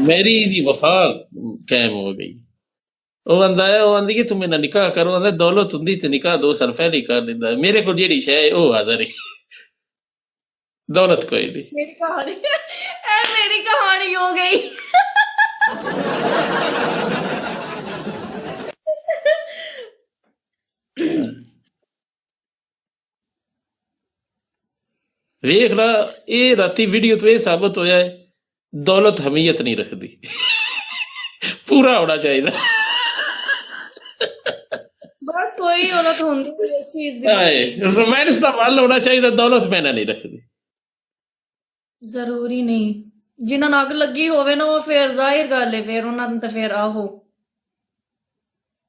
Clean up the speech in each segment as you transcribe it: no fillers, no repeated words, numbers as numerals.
मेरी दी वफा कायम हो गई। ਉਹ ਆਂਦਾ ਹੈ, ਉਹ ਆਂਦੀ ਕਿ ਤੂੰ ਮੇਰੇ ਨਾਲ ਨਿਕਾਹ ਕਰੋ, ਆਂਦਾ ਦੌਲਤ ਹੁੰਦੀ ਤੇ ਨਿਕਾਹ 2 ਸਾਲ ਪਹਿਲੇ ਹੀ ਕਰ ਦਿੰਦਾ। ਮੇਰੇ ਕੋਲ ਜਿਹੜੀ ਸ਼ੈ ਹੈ ਉਹ ਹਾਜ਼ਰ ਹੈ, ਦੌਲਤ ਕੋਈ ਨਹੀਂ। मेरी कहानी ए मेरी कहानी हो गई। ਵੇਖ ਲਾ, ਇਹ ਰਾਤੀ ਵੀਡੀਓ ਤੋਂ ਇਹ ਸਾਬਤ ਹੋਇਆ ਹੈ ਦੌਲਤ ਹਮੀਅਤ ਨਹੀਂ ਰੱਖਦੀ। ਪੂਰਾ ਹੋਣਾ ਚਾਹੀਦਾ। बस कोई औरत होंगी इस चीज दी ਹਾਏ, ਰੋਮਾਂਸ ਦਾ ਵੱਲ ਹੋਣਾ ਚਾਹੀਦਾ, ਦੌਲਤ ਮੈਨਾਂ ਨਹੀਂ ਰੱਖਦੀ। ਜ਼ਰੂਰੀ ਨਹੀਂ, ਜਿਨ੍ਹਾਂ ਨੂੰ ਅੱਗ ਲੱਗੀ ਹੋਵੇ ਨਾ ਉਹ ਫੇਰ ਜ਼ਾਹਿਰ ਗੱਲ ਹੈ, ਫੇਰ ਉਹਨਾਂ ਨੂੰ ਤਾਂ ਫੇਰ ਆਹੋ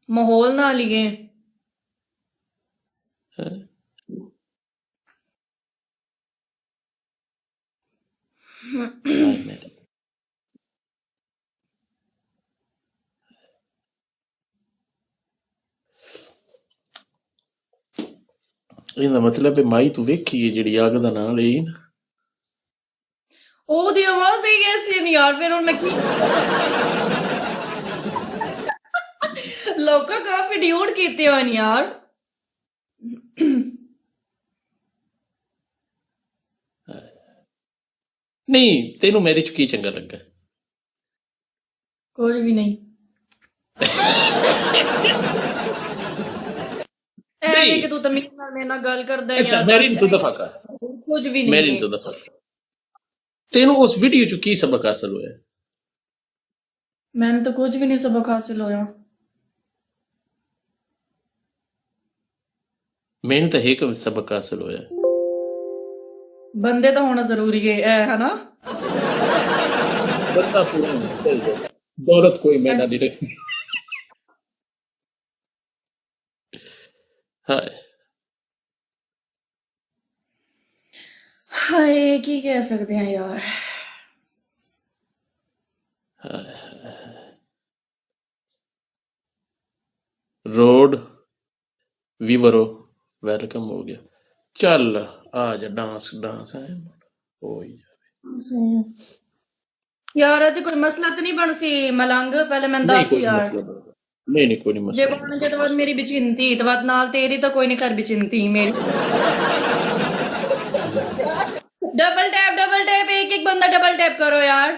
ਮਾਹੌਲ ਨਾਲ ਹੀ ਹੈ। ਇਹਦਾ ਮਤਲਬ ਹੈ ਮਾਈ ਤੂੰ ਵੇਖੀ ਹੈ ਜਿਹੜੀ ਅੱਗ ਦਾ ਨਾਂ ਲਈ ਨਾ, ਉਹਦੀ ਆਵਾਜ਼ ਹੀ ਐਸੀ ਨਹੀਂ ਯਾਰ, ਫਿਰ ਹੁਣ ਮੈਂ ਕੀ ਲੋਕਾਂ ਕਾਫੀ ਡਿਊਟ ਕੀਤੇ ਹੋਏ ਨੇ ਯਾਰ। ਨਹੀਂ ਤੈਨੂੰ ਮੇਰੇ ਚ ਕੀ ਚੰਗਾ ਲੱਗਾ? ਕੁਝ ਵੀ ਨਹੀਂ, ਐਵੇਂ ਕਿ ਤੂੰ ਤਮੀਜ਼ ਨਾਲ ਮੇਰੇ ਨਾਲ ਗੱਲ ਕਰਦਾ ਹੈ ਅੱਛਾ ਯਾਰ। ਮੇਰੀ ਤੂੰ ਦਫਾ ਕਰ, ਕੁਝ ਵੀ ਨਹੀਂ ਮੇਰੀ ਤੂੰ ਦਫਾ ਕਰ। ਤੈਨੂੰ ਉਸ ਵੀਡੀਓ ਚ ਕੀ ਸਬਕ ਹਾਸਲ ਹੋਇਆ? ਮੈਨੂੰ ਤਾਂ ਕੁਝ ਵੀ ਨਹੀਂ ਸਬਕ ਹਾਸਿਲ ਹੋਇਆ। ਮੈਨੂੰ ਤਾਂ ਇੱਕ ਸਬਕ ਹਾਸਲ ਹੋਇਆ, ਬੰਦੇ ਤਾਂ ਹੋਣਾ ਜ਼ਰੂਰੀ ਹੈ ਨਾ। ਬੰਦਾ ਪੂਰਾ ਹੋਣਾ ਚਾਹੀਦਾ, ਦੌਲਤ ਕੋਈ ਮੈਨਾਂ ਨਹੀਂ ਰੱਖਦੀ। ਹਾਏ ਹਾਏ ਕੀ ਕਹਿ ਸਕਦੇ ਆ ਯਾਰ। रोड वीवरो वेलकम हो गया। चल आ जा, डांस डांस है हो ही जावे। यार ते कोई मसला तो नहीं बन सी मलंग, पहले मैं नहीं दस कोई यार मसला नहीं, नहीं कोई नहीं जे मसला। बन के तो बाद मेरी बिचिंती तो बाद नाल तेरी तो कोई नहीं कर बिचिंती मेरी। डबल टैप एक एक बंदा डबल टैप करो यार।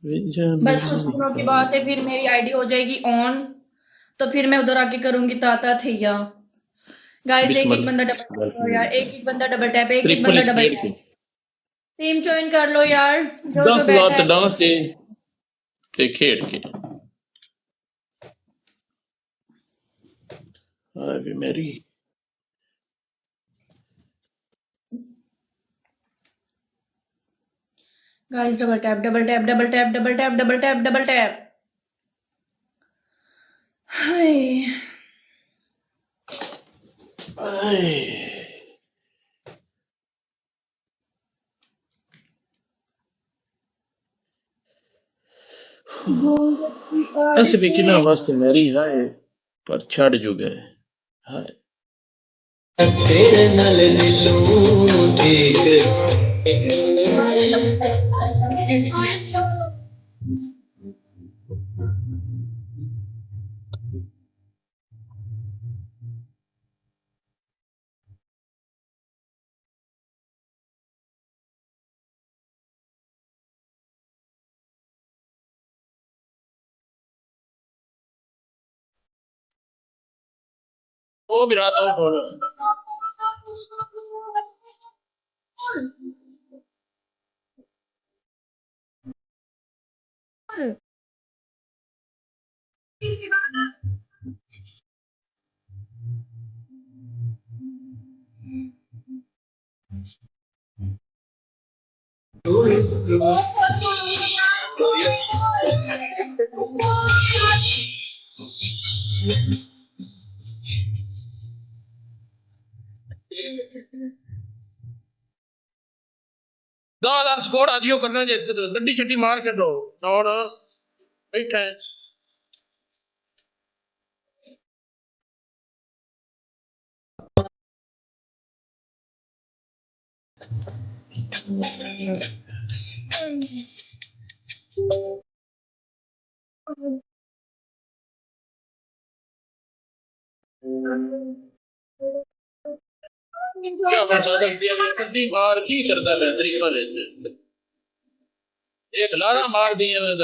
बस कुछ दिनों की बात है, फिर मेरी आईडी हो जाएगी ऑन, तो फिर मैं उधर आके करूंगी ताता थैया। गाइस एक एक बंदा डबल टैप करो यार, एक एक बंदा डबल टैप, एक एक बंदा डबल टैप। टीम ज्वाइन कर लो यार जो जो 10 बैठा है। डांस ते खेड के अभी मेरी guys double tap double tap double tap double tap double tap double tap. Hi ऐसे भी किना वास्ते मेरी है पर छड़ जो गए हाय। तेरे नाल नीलू ठीक ओ मेरा तो फोन दादा स्कोर आजियो करना जे गड्डी छड्डी मार के दो और बैठा है। क्या बचा सकती है ठंडी मार की करता है तरीका एक लारा मार दिए मैं